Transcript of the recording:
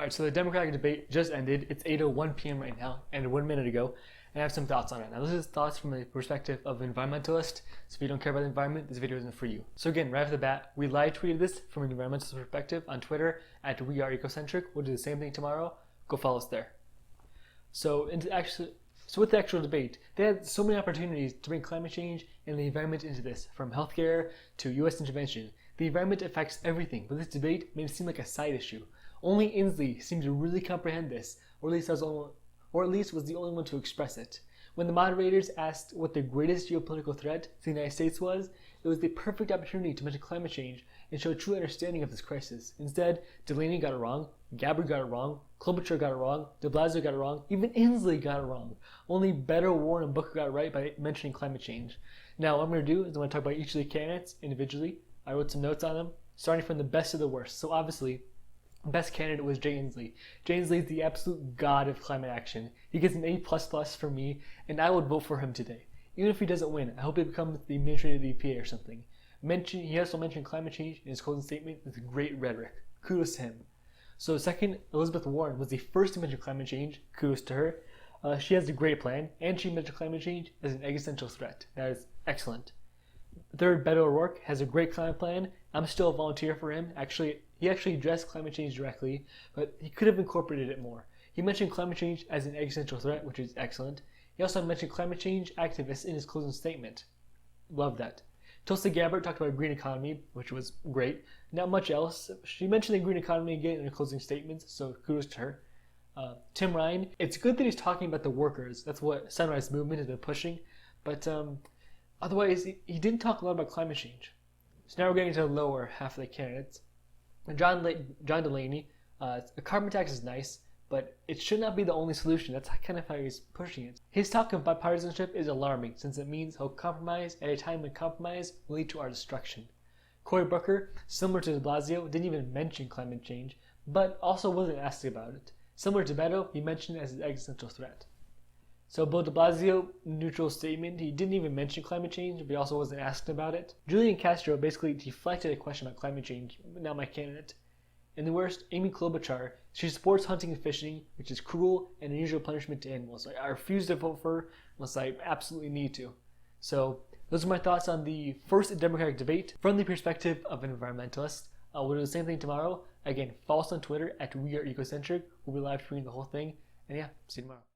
Alright, so the Democratic debate just ended. It's 8:01 p.m. right now, and 1 minute ago, and I have some thoughts on it. Now, this is thoughts from the perspective of an environmentalist, so if you don't care about the environment, this video isn't for you. So again, right off the bat, we live tweeted this from an environmentalist perspective on Twitter at @WeAreEcocentric. We'll do the same thing tomorrow. Go follow us there. So with the actual debate, they had so many opportunities to bring climate change and the environment into this, from healthcare to U.S. intervention. The environment affects everything, but this debate made it seem like a side issue. Only Inslee seemed to really comprehend this, or at least was the only one to express it. When the moderators asked what the greatest geopolitical threat to the United States was, it was the perfect opportunity to mention climate change and show a true understanding of this crisis. Instead, Delaney got it wrong, Gabbard got it wrong, Klobuchar got it wrong, de Blasio got it wrong, even Inslee got it wrong. Only Beto, Warren, and Booker got it right by mentioning climate change. Now, what I'm going to do is I'm going to talk about each of the candidates individually. I wrote some notes on them, starting from the best to the worst. So obviously, best candidate was Jay Inslee. Jay Inslee is the absolute god of climate action. He gets an A++ from me, and I would vote for him today. Even if he doesn't win, I hope he becomes the administrator of the EPA or something. He also mentioned climate change in his closing statement with great rhetoric. Kudos to him. So second, Elizabeth Warren was the first to mention climate change. Kudos to her. She has a great plan, and she mentioned climate change as an existential threat. That is excellent. Third, Beto O'Rourke has a great climate plan. I'm still a volunteer for him. He actually addressed climate change directly, but he could have incorporated it more. He mentioned climate change as an existential threat, which is excellent. He also mentioned climate change activists in his closing statement. Love that. Tulsi Gabbard talked about green economy, which was great. Not much else. She mentioned the green economy again in her closing statements, so kudos to her. Tim Ryan, it's good that he's talking about the workers. That's what Sunrise Movement has been pushing, but otherwise, he didn't talk a lot about climate change. So now we're getting to the lower half of the candidates. John Delaney, a carbon tax is nice, but it should not be the only solution. That's kind of how he's pushing it. His talk of bipartisanship is alarming, since it means he'll compromise at a time when compromise will lead to our destruction. Cory Booker, similar to de Blasio, didn't even mention climate change, but also wasn't asked about it. Similar to Beto, he mentioned it as an existential threat. So Bill de Blasio, neutral statement, he didn't even mention climate change, but he also wasn't asked about it. Julian Castro basically deflected a question about climate change, not my candidate. And the worst, Amy Klobuchar, she supports hunting and fishing, which is cruel and unusual punishment to animals. I refuse to vote for her unless I absolutely need to. So those are my thoughts on the first Democratic debate from the perspective of an environmentalist. We'll do the same thing tomorrow. Again, follow us on Twitter at @WeAreEcocentric. We'll be live tweeting the whole thing. And yeah, see you tomorrow.